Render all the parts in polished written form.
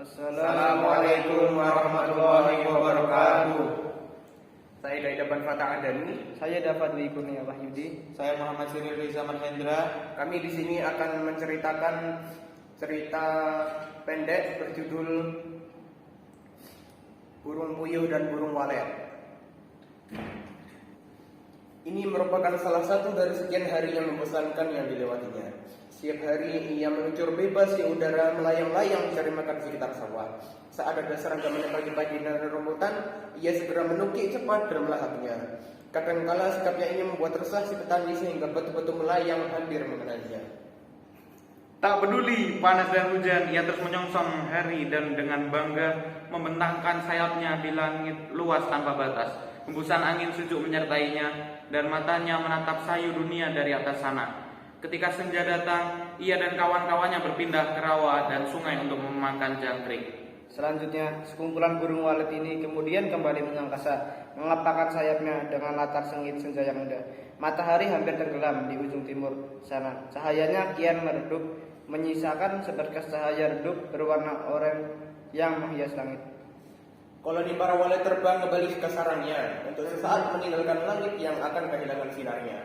Assalamualaikum warahmatullahi wabarakatuh. Saya Daidaban Fatah Adani. Saya Dapat Dwi Kurnia Wahyudi. Saya Muhammad Siril Riza Marhendra. Kami di sini akan menceritakan cerita pendek berjudul Burung Puyuh dan Burung Walet. Ini merupakan salah satu dari sekian hari yang membosankan yang dilewatinya. Setiap hari ia meluncur bebas di udara, melayang-layang mencari makan di sekitar sawah. Saat ada serangga pagi-pagi dari rumputan, ia segera menukik cepat dan melahapnya. Kadangkala sikapnya ini membuat resah si petani sehingga batu-batu melayang hampir mengenainya. Tak peduli panas dan hujan, ia terus menyongsong hari dan dengan bangga membentangkan sayapnya di langit luas tanpa batas. Hembusan angin sejuk menyertainya dan matanya menatap sayu dunia dari atas sana. Ketika senja datang, ia dan kawan-kawannya berpindah ke rawa dan sungai untuk memakan jangkrik. Selanjutnya, sekumpulan burung walet ini kemudian kembali mengangkasa, mengepakkan sayapnya dengan latar sengit senja yang indah. Matahari hampir tenggelam di ujung timur sana. Cahayanya kian meredup, menyisakan seberkas cahaya redup berwarna oranye yang menghias langit. Koloni para walet terbang kembali ke sarangnya untuk sesaat meninggalkan langit yang akan kehilangan sinarnya.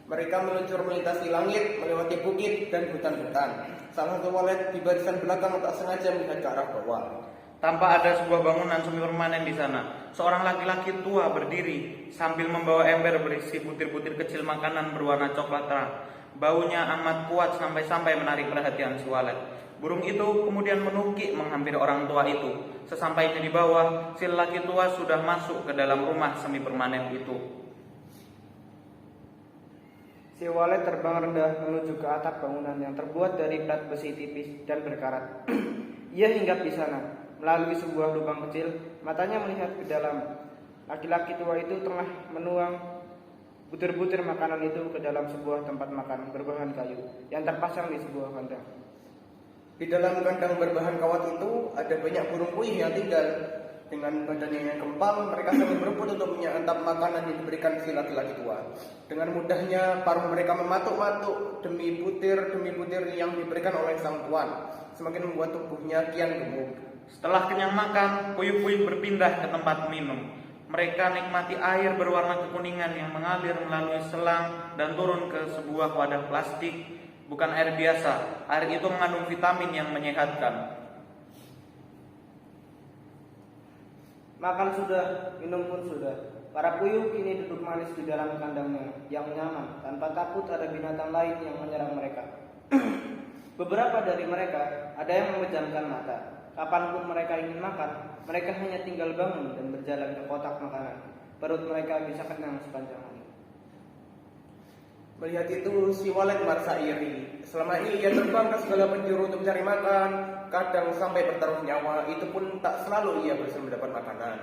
Mereka meluncur melintasi langit, melewati bukit dan hutan-hutan. Salah satu walet di barisan belakang tak sengaja melihat ke arah bawah. Tanpa ada sebuah bangunan semi permanen di sana, seorang laki-laki tua berdiri sambil membawa ember berisi butir-butir kecil makanan berwarna coklat terang. Baunya amat kuat sampai-sampai menarik perhatian si walet. Burung itu kemudian menukik menghampiri orang tua itu. Sesampainya di bawah, si lelaki tua sudah masuk ke dalam rumah semi permanen itu. Si walet terbang rendah menuju ke atap bangunan yang terbuat dari plat besi tipis dan berkarat. Ia hinggap di sana. Melalui sebuah lubang kecil, matanya melihat ke dalam. Laki-laki tua itu tengah menuang butir-butir makanan itu ke dalam sebuah tempat makan berbahan kayu yang terpasang di sebuah kandang. Di dalam kandang berbahan kawat itu ada banyak burung puyuh yang tinggal. Dengan badannya yang kempal, mereka saling berebut untuk menyantap makanan yang diberikan si laki-laki tua. Dengan mudahnya, paruh mereka mematuk-matuk demi butir yang diberikan oleh sang tuan, semakin membuat tubuhnya kian gemuk. Setelah kenyang makan, puyuh-puyuh berpindah ke tempat minum. Mereka nikmati air berwarna kekuningan yang mengalir melalui selang dan turun ke sebuah wadah plastik. Bukan air biasa, air itu mengandung vitamin yang menyehatkan. Makan sudah, minum pun sudah. Para puyuh kini duduk manis di dalam kandangnya yang nyaman, tanpa takut ada binatang lain yang menyerang mereka. Beberapa dari mereka ada yang memejamkan mata. Kapanpun mereka ingin makan, mereka hanya tinggal bangun dan berjalan ke kotak makanan. Perut mereka bisa kenyang sepanjang hari. Melihat itu, si walet merasa iri. Selama ini ia terbang ke segala penjuru untuk mencari makan, kadang sampai bertaruh nyawa. Itu pun tak selalu ia berhasil mendapat makanan.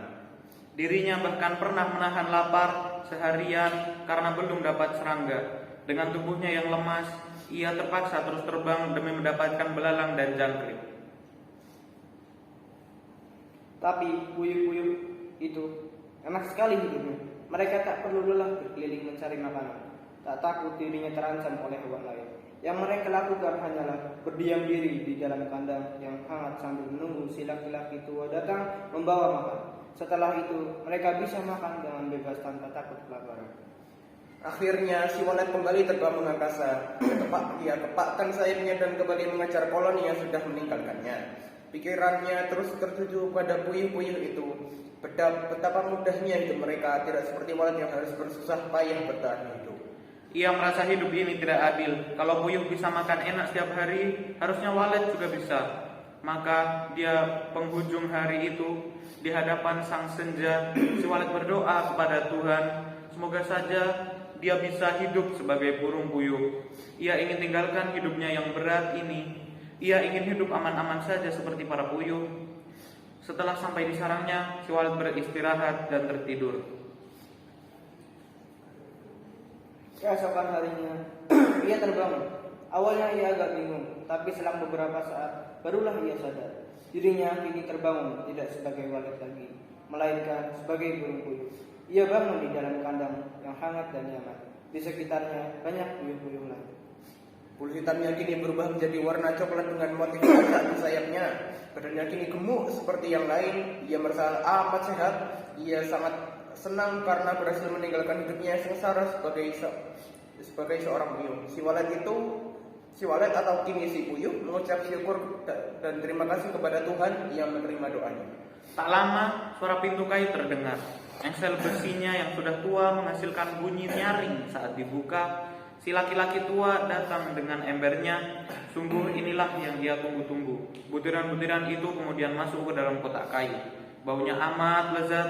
Dirinya bahkan pernah menahan lapar seharian karena belum dapat serangga. Dengan tubuhnya yang lemas, ia terpaksa terus terbang demi mendapatkan belalang dan jangkrik. Tapi puyuh-puyuh itu enak sekali hidupnya. Mereka tak perlu lelah berkeliling mencari makanan. Tak takut dirinya terancam oleh hewan lain. Yang mereka lakukan hanyalah berdiam diri di dalam kandang yang hangat sambil menunggu si laki-laki tua datang membawa makan. Setelah itu, mereka bisa makan dengan bebas tanpa takut kelaparan. Akhirnya si walet kembali terbang mengangkasa. Dia kepakkan sayapnya dan kembali mengejar koloni yang sudah meninggalkannya. Pikirannya terus tertuju pada puyuh-puyuh itu. Betapa mudahnya hidup mereka, tidak seperti walet yang harus bersusah payah bertahan hidup. Ia merasa hidup ini tidak adil. Kalau puyuh bisa makan enak setiap hari, harusnya walet juga bisa. Maka dia penghujung hari itu, di hadapan sang senja, si walet berdoa kepada Tuhan, semoga saja dia bisa hidup sebagai burung puyuh. Ia ingin tinggalkan hidupnya yang berat ini. Ia ingin hidup aman-aman saja seperti para puyuh. Setelah sampai di sarangnya, si walet beristirahat dan tertidur. Keesokan harinya, ia terbangun. Awalnya ia agak bingung, tapi selang beberapa saat, barulah ia sadar. Dirinya kini terbangun tidak sebagai walet lagi, melainkan sebagai burung puyuh. Ia bangun di dalam kandang yang hangat dan nyaman. Di sekitarnya banyak puyuh-puyuh lain. Bulu hitamnya kini berubah menjadi warna coklat dengan motif kaca di sayapnya. Badannya kini gemuk seperti yang lain. Ia merasa amat sehat. Ia sangat senang karena berhasil meninggalkan hidupnya sengsara sebagai seorang puyuh. Si walet atau kini si puyuh mengucap syukur dan terima kasih kepada Tuhan yang menerima doanya. Tak lama suara pintu kayu terdengar. Engsel besinya yang sudah tua menghasilkan bunyi nyaring saat dibuka. Si laki-laki tua datang dengan embernya. Sungguh inilah yang dia tunggu-tunggu. Butiran-butiran itu kemudian masuk ke dalam kotak kayu. Baunya amat lezat.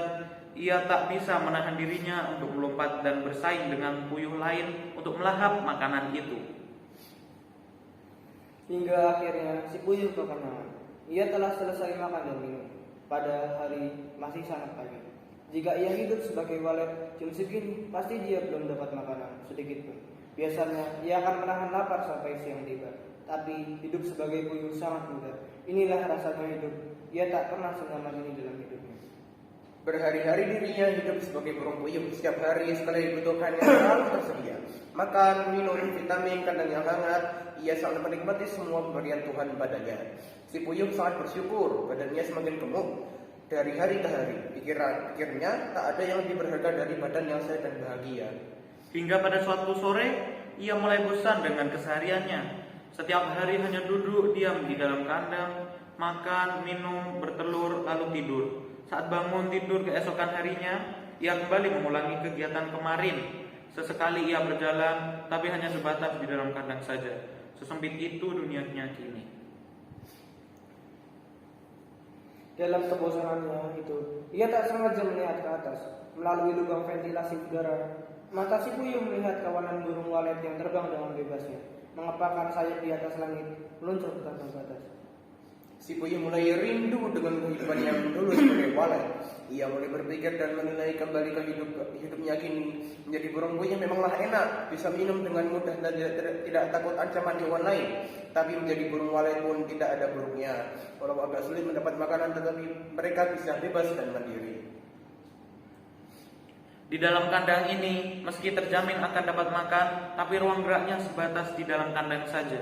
Ia tak bisa menahan dirinya untuk melompat dan bersaing dengan puyuh lain untuk melahap makanan itu. Hingga akhirnya si puyuh kekenyangan. Ia telah selesai makan dan minum. Pada hari masih sangat pagi. Jika ia hidup sebagai walet jam segini, pasti dia belum dapat makanan sedikit pun. Biasanya ia akan menahan lapar sampai siang tiba. Tapi hidup sebagai puyuh sangat mudah. Inilah rasanya hidup. Ia tak pernah senyaman ini dalam hidupnya. Berhari-hari dirinya hidup sebagai burung puyuh. Setiap hari sekali dibutuhkannya selalu tersedia. Makan, minum, vitamin, kandang yang hangat. Ia sangat menikmati semua pemberian Tuhan padanya. Si puyuh sangat bersyukur. Badannya semakin gemuk dari hari ke hari. Pikirnya tak ada yang lebih berharga dari badan yang sehat dan bahagia. Hingga pada suatu sore, ia mulai bosan dengan kesehariannya. Setiap hari hanya duduk diam di dalam kandang, makan, minum, bertelur, lalu tidur. Saat bangun tidur keesokan harinya, ia kembali mengulangi kegiatan kemarin. Sesekali ia berjalan, tapi hanya sebatas di dalam kandang saja. Sesempit itu dunianya kini. Dalam kebosanannya itu, ia tak sengaja melihat ke atas. Melalui lubang ventilasi udara, mata si puyuh melihat kawanan burung walet yang terbang dengan bebasnya, mengepakkan sayap di atas langit, meluncur ke tanpa batas. Si puyuh mulai rindu dengan kehidupan yang dulu sebagai walet. Ia mulai berpikir dan menilai kembali ke hidupnya kini. Menjadi burung puyuh memanglah enak, bisa minum dengan mudah dan tidak takut ancaman hewan lain. Tapi menjadi burung walet pun tidak ada buruknya. Walau agak sulit mendapat makanan, tetapi mereka bisa bebas dan mandiri. Di dalam kandang ini, meski terjamin akan dapat makan, tapi ruang geraknya sebatas di dalam kandang saja.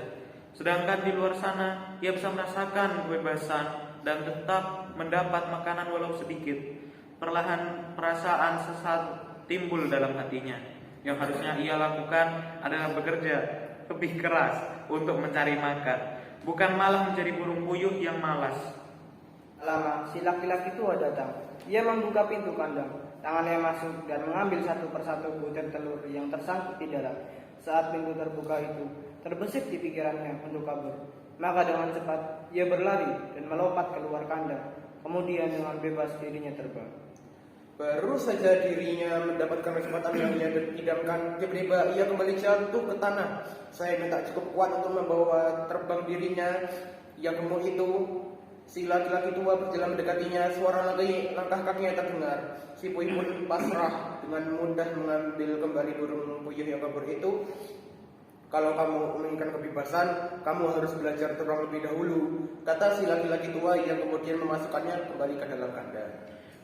Sedangkan di luar sana, ia bisa merasakan kebebasan dan tetap mendapat makanan walau sedikit. Perlahan perasaan sesat timbul dalam hatinya. Yang harusnya ia lakukan adalah bekerja lebih keras untuk mencari makan, bukan malah menjadi burung puyuh yang malas. Lama, si laki-laki tua datang. Ia membuka pintu kandang. Tangannya masuk dan mengambil satu persatu butir telur yang tersangkut di dalam. Saat pintu terbuka itu, terbesit di pikirannya untuk kabur. Maka dengan cepat, ia berlari dan melompat keluar kandang. Kemudian dengan bebas dirinya terbang. Baru saja dirinya mendapatkan kesempatan yang ia idamkan, tiba-tiba ia kembali jatuh ke tanah. Saya tak cukup kuat untuk membawa terbang dirinya yang gemuk itu. Si laki-laki tua berjalan mendekatinya, suara langkah kakinya terdengar. Si puyuh pun pasrah dengan mudah mengambil kembali burung puyuh yang kabur itu. Kalau kamu menginginkan kebebasan, kamu harus belajar terbang lebih dahulu, kata si laki-laki tua yang kemudian memasukkannya kembali ke dalam kandang.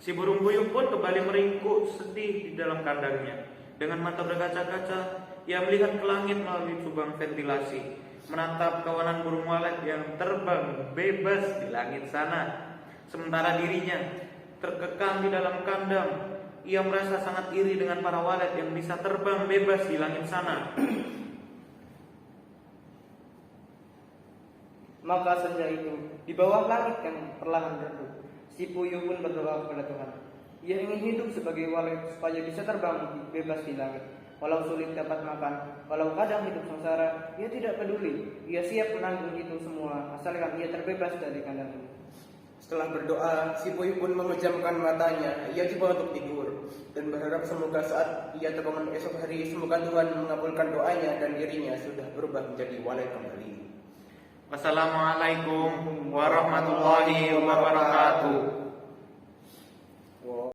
Si burung puyuh pun kembali meringkuk sedih di dalam kandangnya. Dengan mata berkaca-kaca, ia melihat ke langit melalui lubang ventilasi, menatap kawanan burung walet yang terbang bebas di langit sana. Sementara dirinya terkekang di dalam kandang. Ia merasa sangat iri dengan para walet yang bisa terbang bebas di langit sana. Maka senja itu, di bawah langit yang perlahan redup, si puyuh pun berdoa kepada Tuhan. Ia ingin hidup sebagai walet supaya bisa terbang bebas di langit. Walau sulit dapat makan, walau kadang hidup sengsara, ia tidak peduli. Ia siap menanggung itu semua, asalkan ia terbebas dari kandang ini. Setelah berdoa, si puyuh pun memejamkan matanya. Ia coba untuk tidur dan berharap semoga saat ia terbangun esok hari, semoga Tuhan mengabulkan doanya dan dirinya sudah berubah menjadi walet kembali. Wassalamualaikum warahmatullahi wabarakatuh.